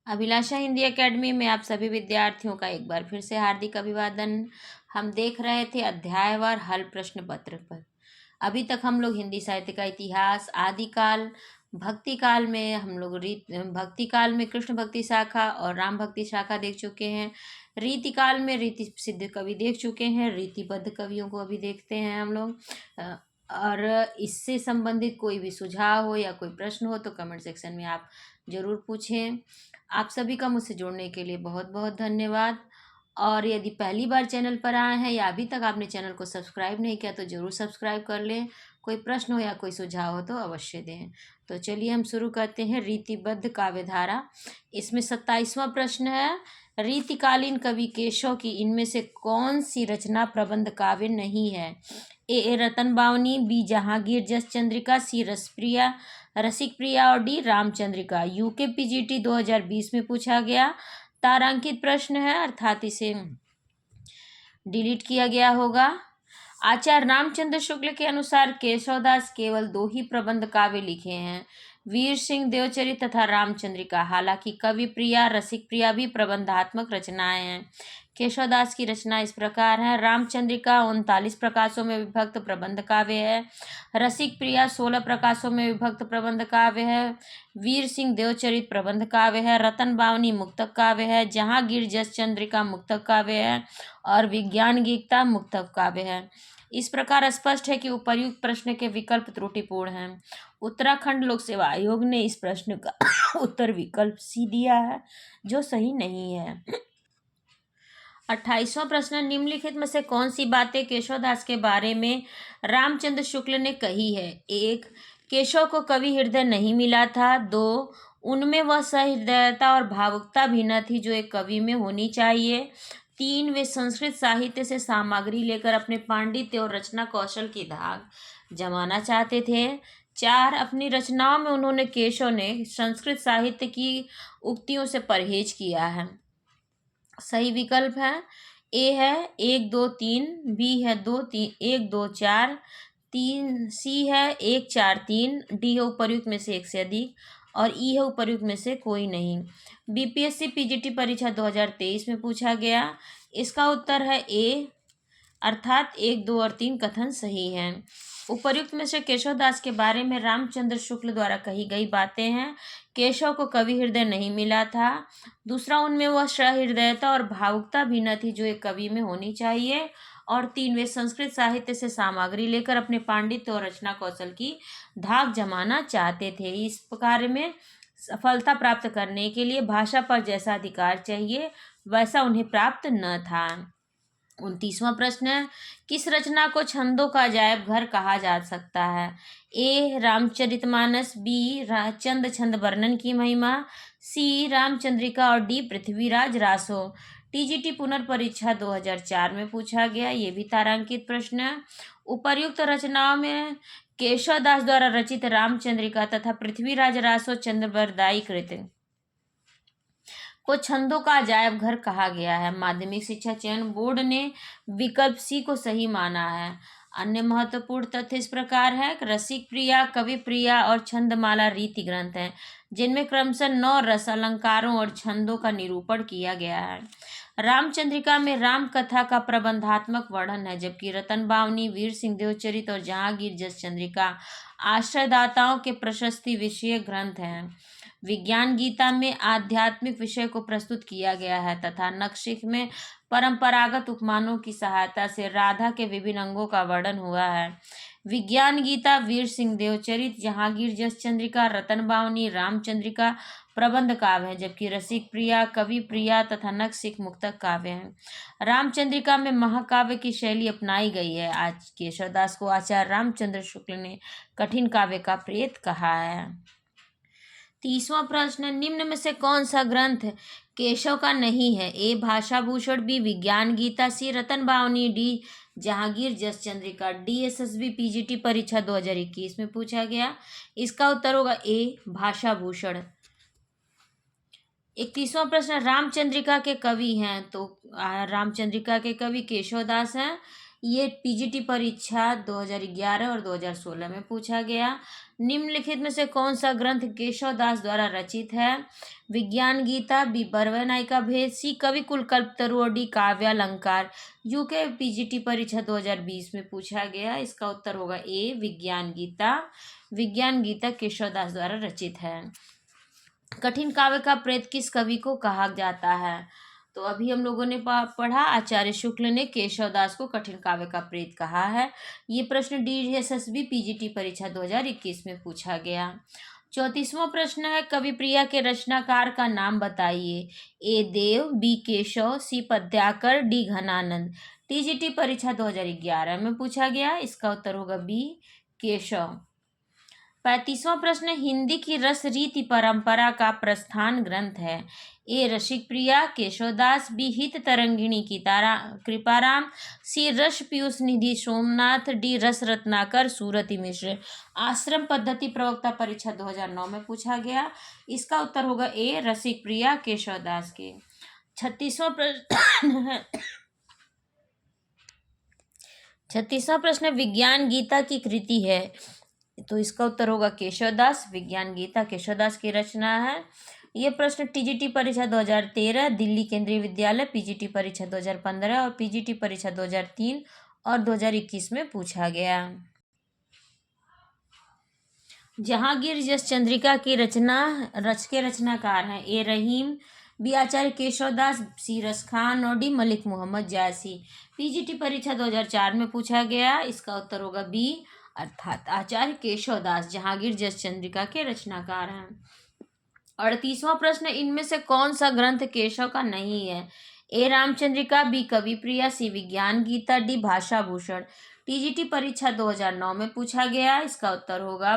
अभिलाषा Hindi academy में आप सभी विद्यार्थियों का एक बार फिर से हार्दिक अभिवादन। हम देख रहे थे अध्यायवार हल प्रश्न पत्र पर। अभी तक हम लोग हिंदी साहित्य का इतिहास, आदिकाल, भक्ति काल में हम लोग भक्ति काल में कृष्ण भक्ति शाखा और राम भक्ति शाखा देख चुके हैं। रीति काल में रीति सिद्ध कवि देख चुके हैं। रीतिबद्ध कवियों को अभी देखते हैं हम लोग। और इससे संबंधित कोई भी सुझाव हो या कोई प्रश्न हो तो कमेंट सेक्शन में आप ज़रूर पूछें। आप सभी का मुझसे जुड़ने के लिए बहुत बहुत धन्यवाद। और यदि पहली बार चैनल पर आए हैं या अभी तक आपने चैनल को सब्सक्राइब नहीं किया तो ज़रूर सब्सक्राइब कर लें। कोई प्रश्न हो या कोई सुझाव हो तो अवश्य दें। तो चलिए हम शुरू करते हैं। रीतिबद्ध काव्यधारा, इसमें 27वां प्रश्न है। रीतिकालीन कवि केशव की इनमें से कौन सी रचना प्रबंध काव्य नहीं है? ए रतन बावनी, बी जहांगीर जस चंद्रिका, सी रसप्रिया रसिक प्रिया और डी रामचंद्रिका। यूके पीजीटी 2020 में पूछा गया तारांकित प्रश्न है, अर्थात इसे डिलीट किया गया होगा। आचार्य रामचंद्र शुक्ल के अनुसार केशवदास केवल 2 ही प्रबंध काव्य लिखे हैं, वीर सिंह देवचरित तथा रामचंद्रिका। हालांकि कवि प्रिया, रसिक प्रिया भी प्रबंधात्मक रचनाएं हैं। केशवदास की रचना इस प्रकार है। रामचंद्रिका 39 प्रकाशों में विभक्त प्रबंध काव्य है। रसिक प्रिया 16 प्रकाशों में विभक्त प्रबंध काव्य है। वीर सिंह देवचरित प्रबंध काव्य है। रतन बावनी मुक्तक काव्य है। जहांगीर जस चंद्रिका मुक्तक काव्य है और विज्ञान गीता मुक्तक काव्य है। इस प्रकार स्पष्ट है कि उपर्युक्त प्रश्न के विकल्प त्रुटिपूर्ण हैं। उत्तराखंड लोक सेवा आयोग ने इस प्रश्न का उत्तर विकल्प सी दिया है, जो सही नहीं है। 28वां प्रश्न, निम्नलिखित में से कौन सी बातें केशवदास के बारे में रामचंद्र शुक्ल ने कही है? 1. केशव को कवि हृदय नहीं मिला था। 2. उनमें वह सहृदयता और भावुकता भी न थी जो एक कवि में होनी चाहिए। 3. वे संस्कृत साहित्य से सामग्री लेकर अपने पांडित्य और रचना कौशल की धाक जमाना चाहते थे। 4. अपनी रचनाओं में उन्होंने केशव ने संस्कृत साहित्य की उक्तियों से परहेज किया है। सही विकल्प है ए है 1 2 3, बी है 2 3 1 2 4, 3, सी है 1 4 3, डी है उपर्युक्त में से एक से अधिक और ई है उपर्युक्त में से कोई नहीं। बीपीएससी पीजीटी परीक्षा 2023 में पूछा गया। इसका उत्तर है ए, अर्थात 1 2 और 3 कथन सही हैं। उपर्युक्त में से केशवदास के बारे में रामचंद्र शुक्ल द्वारा कही गई बातें हैं। केशव को कवि हृदय नहीं मिला था। दूसरा, उनमें वह सहृदयता और भावुकता भी न थी जो एक कवि में होनी चाहिए। और 3, वे संस्कृत साहित्य से सामग्री लेकर अपने पांडित्य और रचना कौशल की धाक जमाना चाहते थे। इस कार्य में सफलता प्राप्त करने के लिए भाषा पर जैसा अधिकार चाहिए वैसा उन्हें प्राप्त न था। 29वां प्रश्न है, किस रचना को छंदों का अजायब घर कहा जा सकता है? ए रामचरितमानस, बी चंद छंद वर्णन की महिमा, सी रामचंद्रिका और डी पृथ्वीराज रासो। टीजीटी पुनर्परीक्षा 2004 में पूछा गया। ये भी तारांकित प्रश्न है। उपर्युक्त रचनाओं में केशवदास द्वारा रचित रामचंद्रिका तथा पृथ्वीराज रासो चंद्रवरदायी कृत को छंदों का अजायब घर कहा गया है। माध्यमिक शिक्षा चयन बोर्ड ने विकल्प सी को सही माना है। अन्य महत्वपूर्ण तथ्य इस प्रकार है। रसिक प्रिया, कवि प्रिया और छंदमाला रीति ग्रंथ हैं जिनमें क्रमशः 9 रस अलंकारों और छंदों का निरूपण किया गया है। रामचंद्रिका में राम कथा का प्रबंधात्मक वर्णन है, जबकि रतन बावनी, वीर सिंह देवचरित और जहांगीर जस चंद्रिका आश्रयदाताओं के प्रशस्ति विषय ग्रंथ हैं। विज्ञान गीता में आध्यात्मिक विषय को प्रस्तुत किया गया है तथा नक्शिक में परंपरागत उपमानों की सहायता से राधा के विभिन्न अंगों का वर्णन हुआ है। विज्ञान गीता, वीर सिंह देवचरित, जहांगीर जस चंद्रिका, रतन बावनी, रामचंद्रिका प्रबंध काव्य है, जबकि रसिक प्रिया, कवि प्रिया तथा नक्शिक मुक्तक काव्य हैं। रामचंद्रिका में महाकाव्य की शैली अपनाई गई है। आज केशवदास को आचार्य रामचंद्र शुक्ल ने कठिन काव्य का प्रेत कहा है। 30वां प्रश्न, निम्न में से कौन सा ग्रंथ केशव का नहीं है? ए भाषा भूषण, बी विज्ञान गीता, सी रतन बावनी, डी जहांगीर जस चंद्रिका। डीएसएसबी पीजीटी परीक्षा 2021 में पूछा गया। इसका उत्तर होगा ए भाषा भूषण। 31वां प्रश्न, रामचंद्रिका के कवि हैं तो रामचंद्रिका के कवि केशवदास हैं। ये पीजीटी परीक्षा 2011 और 2016 में पूछा गया। निम्नलिखित में से कौन सा ग्रंथ केशव दास द्वारा रचित है? विज्ञान गीता, बी बरवनायिका भेद, सी कविकुल कल्पतरु, डी काव्यालंकार। यूके पीजीटी परीक्षा 2020 में पूछा गया। इसका उत्तर होगा ए विज्ञान गीता। विज्ञान गीता केशव दास द्वारा रचित है। कठिन काव्य का प्रेत किस कवि को कहा जाता है? तो अभी हम लोगों ने पढ़ा आचार्य शुक्ल ने केशव दास को कठिन काव्य का प्रेत कहा है। ये प्रश्न DSSB पीजीटी परीक्षा 2021 में पूछा गया। 34वां प्रश्न है, कवि प्रिया के रचनाकार का नाम बताइए। ए देव, बी केशव, सी पद्याकर, डी घनानंद। टीजीटी परीक्षा 2011 में पूछा गया। इसका उत्तर होगा बी केशव। 35वां प्रश्न, हिंदी की रस रीति परंपरा का प्रस्थान ग्रंथ है। ए रसिक प्रिया, केशवदास, बी हित तरंगिणी की तारा कृपाराम, सी रस पीयूष निधि सोमनाथ, डी रस रत्नाकर सूरती मिश्र। आश्रम पद्धति प्रवक्ता परीक्षा 2009 में पूछा गया। इसका उत्तर होगा ए रसिक प्रिया केशवदास के। 36वां प्रश्न है 36वां प्रश्न विज्ञान गीता की कृति है। तो इसका उत्तर होगा केशवदास। विज्ञान गीता केशवदास की रचना है। ये प्रश्न टीजीटी परीक्षा 2013, दिल्ली केंद्रीय विद्यालय पीजीटी परीक्षा 2015 और पीजीटी परीक्षा 2003 और 2021 में पूछा गया। जहांगीर जस चंद्रिका की रचनाकार हैं। ए रहीम, बी आचार्य केशवदास, सी रस खान और डी मलिक मोहम्मद जायसी। पीजीटी परीक्षा 2004 में पूछा गया। इसका उत्तर होगा बी अर्थात आचार्य केशवदास जहांगीर जस चंद्रिका के रचनाकार हैं। 38वां प्रश्न, इनमें से कौन सा ग्रंथ केशव का नहीं है? ए रामचंद्रिका, बी कवि प्रिया, सी विज्ञान गीता, डी भाषा भूषण। टीजीटी परीक्षा 2009 में पूछा गया। इसका उत्तर होगा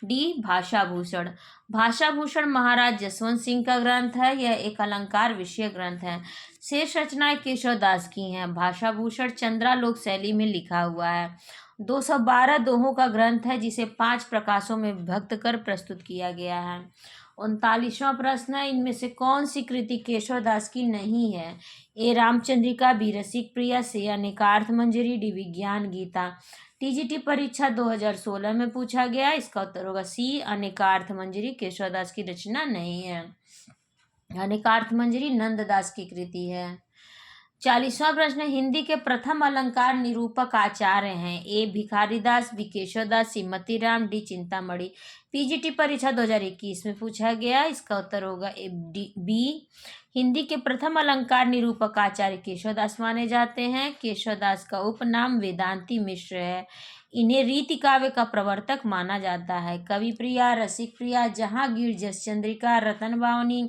डी भाषा भूषण। भाषा भूषण महाराज जसवंत सिंह का ग्रंथ है। यह एक अलंकार विषय ग्रंथ है। शेष रचनाएं केशवदास की हैं। भाषा भूषण चंद्रालोक शैली में लिखा हुआ है। 212 दोहों का ग्रंथ है, जिसे 5 प्रकाशों में विभक्त कर प्रस्तुत किया गया है। 39वां प्रश्न है, इनमें से कौन सी कृति केशवदास की नहीं है? ए रामचंद्रिका, बी रसिक प्रिया, सी अनेकार्थ मंजरी, डी विज्ञान गीता। टीजीटी परीक्षा 2016 में पूछा गया। इसका उत्तर होगा सी अनेकार्थ मंजरी केशवदास की रचना नहीं है। अनेकार्थ मंजरी नंददास की कृति है। 40वां प्रश्न, हिंदी के प्रथम अलंकार निरूपक आचार्य हैं। ए भिखारीदास, बी केशवदास, सी मतीराम, डी चिंतामणि। पीजीटी परीक्षा 2021 में पूछा गया। इसका उत्तर होगा बी। हिंदी के प्रथम अलंकार निरूपक आचार्य केशवदास माने जाते हैं। केशवदास का उपनाम वेदांती मिश्र है। इन्हें रीति काव्य का प्रवर्तक माना जाता है। कवि प्रिया, रसिक प्रिया, जहांगीर जस चंद्रिका, रतन बावनी,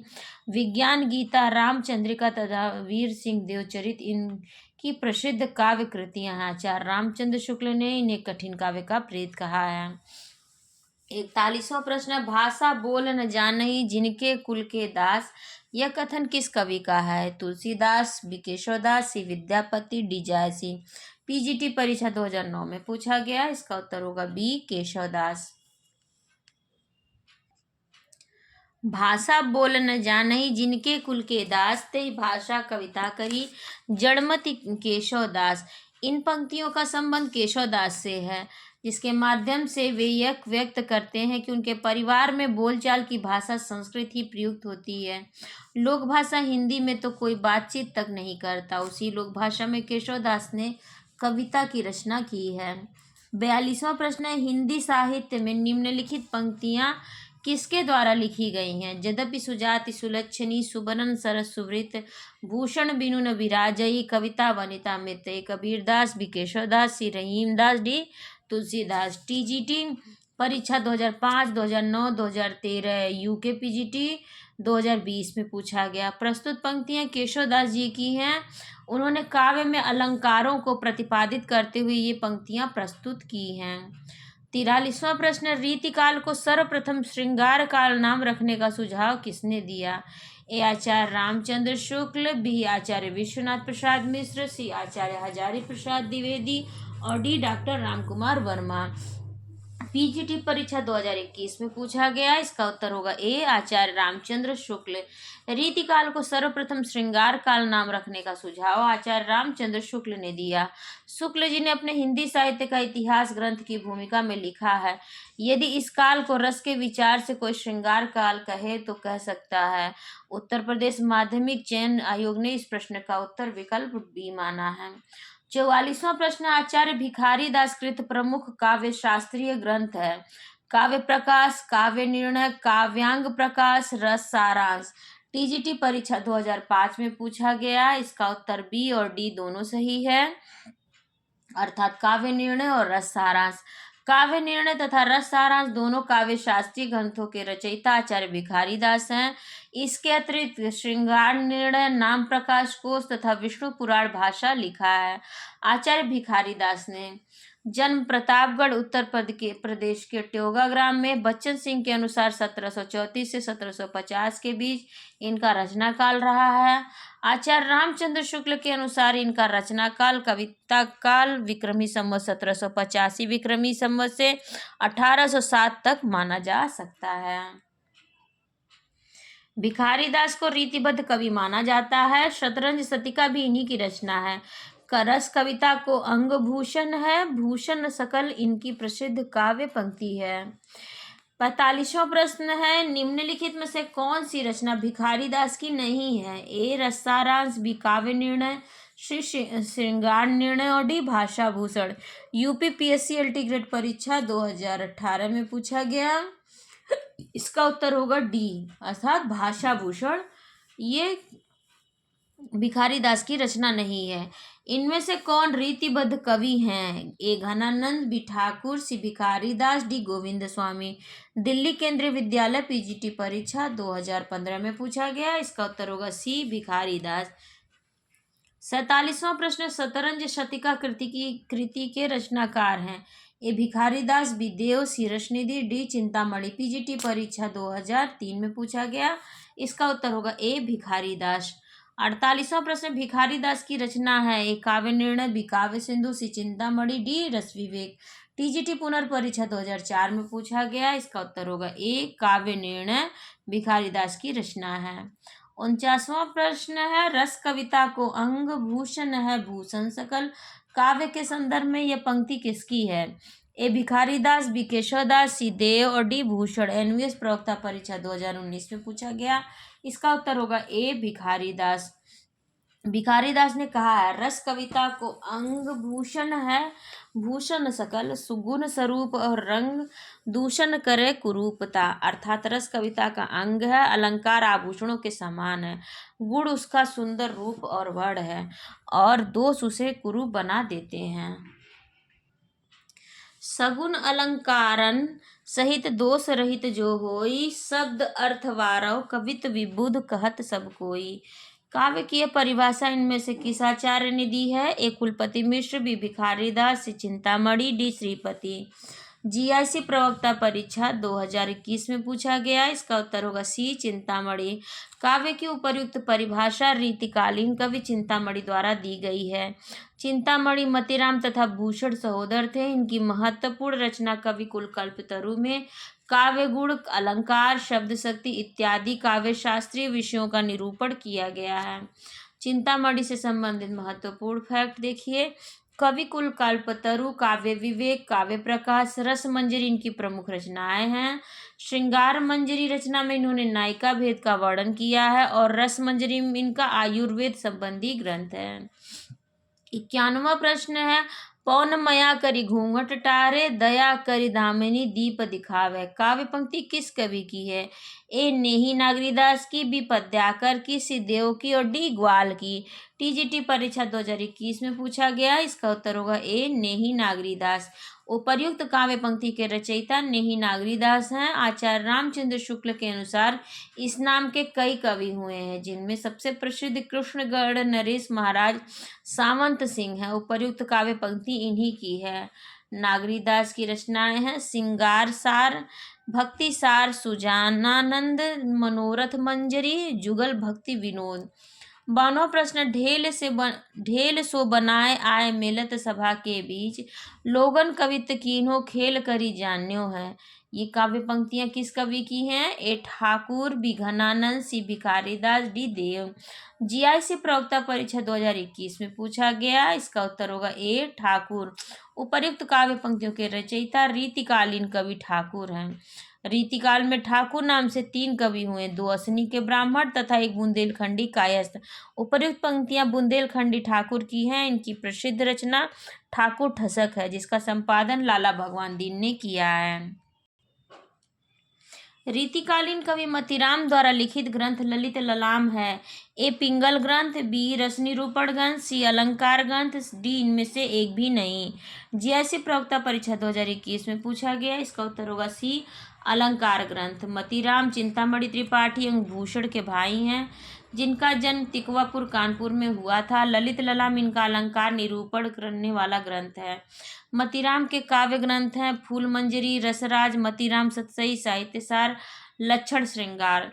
विज्ञान गीता, रामचंद्रिका तथा वीर सिंह देवचरित इनकी प्रसिद्ध काव्य कृतियां हैं। आचार्य रामचंद्र शुक्ल ने इन्हें कठिन काव्य का प्रेत कहा है। 41वां प्रश्न, भाषा बोल न जानई जिनके कुल के दास। यह कथन किस कवि का है? तुलसीदास, बी केशवदास, सी विद्यापति, डी जायसी। पीजीटी परीक्षा 2009 में पूछा गया। इसका उत्तर होगा बी केशवदास। भाषा बोल न जानई जिनके कुल के दास, ते भाषा कविता करी जड़मति केशवदास। इन पंक्तियों का संबंध केशवदास से है, जिसके माध्यम से वे यह व्यक्त करते हैं कि उनके परिवार में बोलचाल की भाषा संस्कृत ही प्रयुक्त होती है। लोक भाषा हिंदी में तो कोई बातचीत तक नहीं करता। उसी लोक भाषा में केशवदास ने कविता की रचना की है। 42वां प्रश्न है, हिंदी साहित्य में निम्नलिखित पंक्तियां किसके द्वारा लिखी गई हैं? यद्यपि सुजाति सुलक्षणी, सुबरन सरस सुवृत, भूषण बिनु न विराजई, कविता वनिता मित्र। कबीरदास, बी केशवदास, सी रहीमदास, डी तुलसीदास। टीजीटी परीक्षा 2005, 2009, 2013, यूके पीजीटी 2020 में पूछा गया। प्रस्तुत पंक्तियां केशवदास जी की हैं। उन्होंने काव्य में अलंकारों को प्रतिपादित करते हुए ये पंक्तियां प्रस्तुत की हैं। 43वां प्रश्न, रीतिकाल को सर्वप्रथम श्रृंगार काल नाम रखने का सुझाव किसने दिया? ए आचार्य रामचंद्र शुक्ल, बी आचार्य विश्वनाथ प्रसाद मिश्र, सी आचार्य हजारी प्रसाद द्विवेदी और D doctor Ramkumar Verma. PGT परीक्षा 2021 में पूछा गया। इसका उत्तर होगा ए, आचार्य रामचंद्र शुक्ल। रीतिकाल को सर्वप्रथम श्रृंगार काल नाम रखने का सुझाव आचार्य रामचंद्र शुक्ल ने दिया। शुक्ल जी ने अपने हिंदी साहित्य का इतिहास ग्रंथ की भूमिका में लिखा है, यदि इस काल को रस के विचार से कोई श्रृंगार काल कहे तो कह सकता है। उत्तर प्रदेश माध्यमिक चयन आयोग ने इस प्रश्न का उत्तर विकल्प बी माना है। 44वां प्रश्न, आचार्य भिखारी दास कृत प्रमुख काव्य शास्त्रीय ग्रंथ है। काव्य प्रकाश, काव्य निर्णय, काव्यांग प्रकाश, रस सारांश। टीजीटी परीक्षा 2005 में पूछा गया। इसका उत्तर बी और डी दोनों सही है, अर्थात काव्य निर्णय और रस सारांश। काव्य निर्णय तथा रस सारांश दोनों काव्य शास्त्रीय ग्रंथों के रचयिता आचार्य भिखारी दास हैं। इसके अतिरिक्त श्रृंगार निर्णय, नाम प्रकाश कोश तथा विष्णु पुराण भाषा लिखा है आचार्य भिखारी दास ने। जन्म प्रतापगढ़ उत्तर प्रदेश के ट्योगा ग्राम में। बच्चन सिंह के अनुसार 1734 से 1750 के बीच इनका रचना काल रहा है। आचार्य रामचंद्र शुक्ल के अनुसार इनका रचना काल कविता काल विक्रमी संवत 1785 विक्रमी संवत से 1807 तक माना जा सकता है। भिखारी दास को रीतिबद्ध कवि माना जाता है। शतरंज शतिका भी इन्हीं की रचना है। करस कविता को अंग भूषण है। भूषण सकल इनकी प्रसिद्ध काव्य पंक्ति है। 45वां प्रश्न है, निम्नलिखित में से कौन सी रचना भिखारी दास की नहीं है? ए रस सारांश, बी काव्य निर्णय, सी श्रृंगार निर्णय और डी भाषा भूषण। यूपी पीएससी ग्रेड परीक्षा 2018 में पूछा गया। इसका उत्तर होगा डी, अर्थात भाषा भूषण। ये भिखारी दास की रचना नहीं है। इनमें से कौन रीतिबद्ध कवि हैं? ए घनानंद, बी ठाकुर, सी भिखारी दास, डी गोविंद स्वामी। दिल्ली केंद्रीय विद्यालय पीजीटी परीक्षा 2015 में पूछा गया। इसका उत्तर होगा सी, भिखारी दास। 47वां प्रश्न, शतरंज शतिका कृति के रचनाकार हैं। ए भिखारी दास, बी देव, सी रसनिधि, डी चिंतामणि। पीजीटी परीक्षा 2003 में पूछा गया। इसका उत्तर होगा ए, भिखारी दास। 48वां प्रश्न, भिखारी दास की रचना है। ए काव्य निर्णय, बी काव्य सिंधु, सी चिंतामणि, डी रस विवेक। टीजीटी पुनर्परीक्षा 2004 में पूछा गया। इसका उत्तर होगा ए, काव्य निर्णय भिखारी दास की रचना है। 49वां प्रश्न है, रस कविता को अंग भूषण है भूषण सकल। काव्य के संदर्भ में यह पंक्ति किसकी है? ए भिखारी दास, बी केशव दास, सी देव और डी भूषण। एनवीएस प्रवक्ता परीक्षा 2019 में पूछा गया। इसका उत्तर होगा ए, भिखारी दास। भिखारी दास ने कहा है, रस कविता को अंग भूषण है भूषण सकल, सुगुण स्वरूप और रंग दूषण करे कुरूपता। अर्थात रस कविता का अंग है, अलंकार आभूषणों के समान है, गुण उसका सुंदर रूप और वर्ण है और दोष उसे कुरूप बना देते हैं। सगुण अलंकारन सहित दोष रहित जो होई, शब्द अर्थ वारव कवित विबुध कहत सब कोई। काव्य की यह परिभाषा इनमें से किस आचार्य ने दी है? ए कुलपति मिश्र, बी भिखारी दास, सी चिंतामणि, डी श्रीपति। जीआईसी प्रवक्ता परीक्षा 2021 में पूछा गया। इसका उत्तर होगा सी, चिंतामणि। काव्य की उपर्युक्त परिभाषा रीतिकालीन कवि चिंतामणि द्वारा दी गई है। चिंतामणि मतिराम तथा भूषण सहोदर थे। इनकी महत्वपूर्ण रचना कवि कुल कल्पतरु में काव्य गुण, अलंकार, शब्द शक्ति इत्यादि काव्य शास्त्रीय विषयों का निरूपण किया गया है। चिंतामणि से संबंधित महत्वपूर्ण फैक्ट देखिए, कवि कुल कल्पतरु, काव्य विवेक, काव्य प्रकाश, रस मंजरी इनकी प्रमुख रचनाएं हैं। श्रृंगार मंजरी रचना में इन्होंने नायिका भेद का वर्णन किया है और रस मंजरी इनका आयुर्वेद संबंधी ग्रंथ है। 91वां प्रश्न है, पौन मया करी घूंघट टारे, दया करी दामिनी दीप दिखावे। काव्य पंक्ति किस कवि की है? ए नेही नागरीदास की, बी पद्याकर की, सी देव की और डी ग्वाल की। टीजीटी परीक्षा 2021 में पूछा गया। इसका उत्तर होगा ए, नेही नागरीदास। उपर्युक्त काव्य पंक्ति के रचयिता नेही नागरीदास हैं। आचार्य रामचंद्र शुक्ल के अनुसार इस नाम के कई कवि हुए हैं, जिनमें सबसे प्रसिद्ध कृष्णगढ़ नरेश महाराज सावंत सिंह है। उपर्युक्त काव्य पंक्ति इन्हीं की है। नागरीदास की रचनाएं हैं सिंगार सार, भक्ति सार, सुजानानंद, मनोरथ मंजरी, जुगल भक्ति विनोद। बानवा प्रश्न, ढेल सो बनाए आए मिलत सभा के बीच, लोगन कवित कीन्हो खेल करी जान्यो है। ये काव्य पंक्तियां किस कवि की हैं? ए ठाकुर, बी घनानंद, सी भिखारीदास, डी देव। जीआईसी प्रवक्ता परीक्षा 2021 में पूछा गया। इसका उत्तर होगा ए ठाकुर। उपर्युक्त काव्य पंक्तियों के रचयिता रीतिकालीन कवि ठाकुर हैं। रीतिकाल में ठाकुर नाम से 3 कवि हुए, 2 असनी के ब्राह्मण तथा एक बुंदेलखंडी कायस्थ। उपर्युक्त पंक्तियां बुंदेलखंडी ठाकुर की हैं। इनकी प्रसिद्ध रचना ठाकुर ठसक है, जिसका संपादन लाला भगवान दीन ने किया है। रीतिकालीन कवि मतीराम द्वारा लिखित ग्रंथ ललित ललाम है। ए पिंगल ग्रंथ, बी रसनिरूपण ग्रंथ, सी अलंकार ग्रंथ, डी इनमें से एक भी नहीं। जीआईसी प्रवक्ता परीक्षा 2021 में पूछा गया। इसका उत्तर होगा सी अलंकार ग्रंथ। मतीराम चिंतामणि त्रिपाठी एवं भूषण के भाई हैं, जिनका जन्म तिकवापुर कानपुर में हुआ था। ललित ललाम इनका अलंकार निरूपण करने वाला ग्रंथ है। मतीराम के काव्य ग्रंथ हैं फूल मंजरी, रसराज, मतीराम सतसई, साहित्यसार, लक्षण श्रृंगार।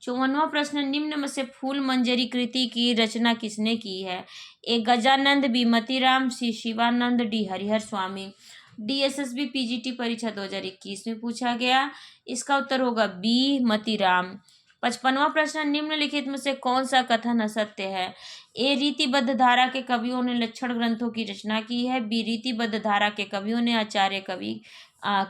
54वां प्रश्न, निम्न में से फूल मंजरी कृति की रचना किसने की है? ए गजानंद, बी मतीराम, सी शिवानंद, डी हरिहर स्वामी। डीएसएसबी पीजीटी परीक्षा 2021 में पूछा गया। इसका उत्तर होगा बी मतीराम। 55वां प्रश्न, निम्नलिखित में से कौन सा कथन असत्य है? ए रीतिबद्ध धारा के कवियों ने लक्षण ग्रंथों की रचना की है, बी रीतिबद्ध धारा के कवियों ने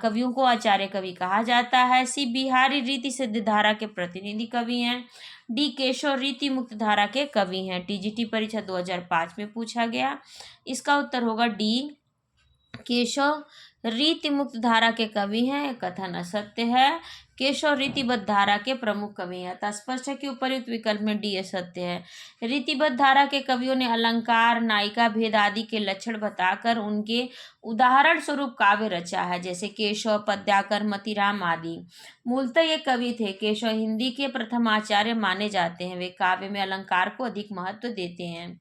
कवियों को आचार्य कवि कहा जाता है, सी बिहारी रीति सिद्ध धारा के प्रतिनिधि कवि हैं, डी केशव रीति मुक्त धारा के कवि हैं। टीजीटी परीक्षा 2005 में पूछा गया। इसका उत्तर होगा डी केशव रीति मुक्त धारा के कवि हैं। कथन असत्य है। केशव रीतिबद्ध धारा के प्रमुख कवि हैं। अतः स्पष्ट है कि उपर्युक्त विकल्प में डी असत्य है। रीतिबद्ध धारा के कवियों ने अलंकार, नायिका भेद आदि के लक्षण बताकर उनके उदाहरण स्वरूप काव्य रचा है, जैसे केशव, पद्याकर, मतीराम आदि। मूलतः ये कवि थे। केशव हिंदी के प्रथम आचार्य माने जाते हैं। वे काव्य में अलंकार को अधिक महत्व देते हैं।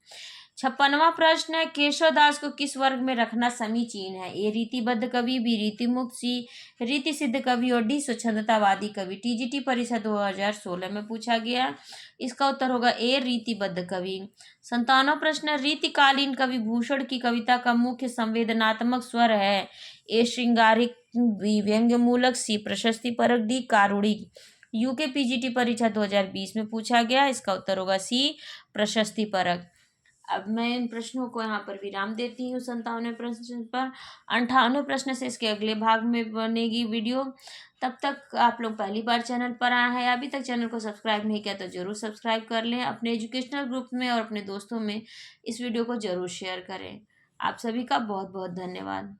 56वां प्रश्न है, केशवदास को किस वर्ग में रखना समीचीन है? ए रीतिबद्ध कवि, बी रीतिमुक्त, सी रीति सिद्ध कवि और डी स्वच्छंदतावादी कवि। टीजीटी परीक्षा 2016 में पूछा गया। इसका उत्तर होगा ए रीतिबद्ध कवि। 57वां प्रश्न, रीतिकालीन कवि भूषण की कविता का मुख्य संवेदनात्मक स्वर है? ए श्रृंगारिक, बी व्यंग्यमूलक, सी प्रशस्ति परक, डी कारुणिक। यूके पीजीटी परीक्षा 2020 में पूछा गया। इसका उत्तर होगा सी प्रशस्ति परक। अब मैं इन प्रश्नों को यहाँ पर विराम देती हूँ 57वें प्रश्न पर। 58वें प्रश्न से इसके अगले भाग में बनेगी वीडियो। तब तक आप लोग पहली बार चैनल पर आए हैं, अभी तक चैनल को सब्सक्राइब नहीं किया तो जरूर सब्सक्राइब कर लें। अपने एजुकेशनल ग्रुप में और अपने दोस्तों में इस वीडियो को जरूर शेयर करें। आप सभी का बहुत बहुत धन्यवाद।